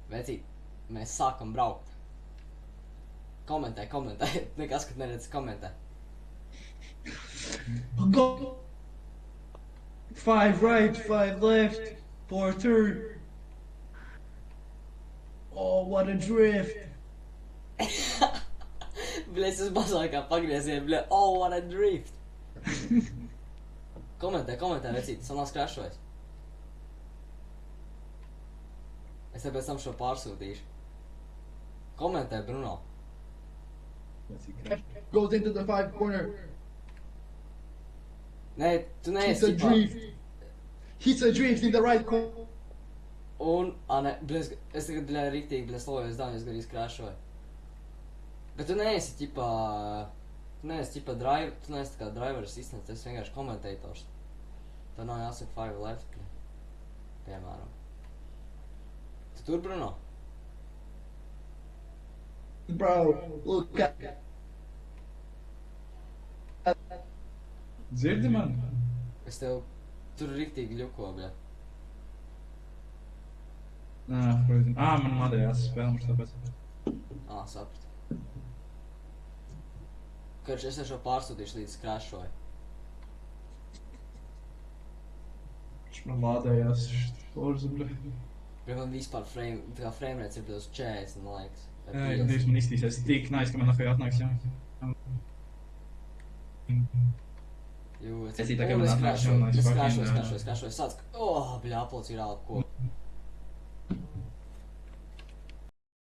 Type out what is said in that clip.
Vecīt, mēs sākam braukt. Komentē. Nekas, kad neredz komentē. Go! 5 right, 5 left, 4 turn. Oh, what a drift! Bļa, es esmu mazākā pagriezienā, bļa, oh, what a drift! Komentē, vecīt, sanās krašojas. Es te pēc tam šo pārsūtīšu. Komentē, Bruno. Goes into the 5 corner. Nē, tu It's neesi a drift. He's a drift in the right corner. Un, ne, bļa, es tagad, bļa, riktīgi, bļa, slojos down, es garīgi krašoju. Bet tu neesi, drive, tu neesi tā kā driver assistant, tu esi vienkārši komentators. Tev nav jāsaka 5 left, bļa. Piemēram. Tu tur, Bruno? Bro, look at. Dzirdi man? Es tev tur riktīgi ļuko, bļa. Nē, protams. Man madējās spēle, mums tāpēc. Sapratu. Karš, es šo pārsūtīšu līdz krāšoju. Viņš man lādējās forza, bļa. Bet man vispār frame rates ir uz 40, man liekas. Jā, Dievs man iztīsies tik nice, ka man nahai atnāks, jā. Jū, Es tā kā man atnāks, jā, nice fucking, krāšoju, sāc, bļa, aplauc ir āla koku.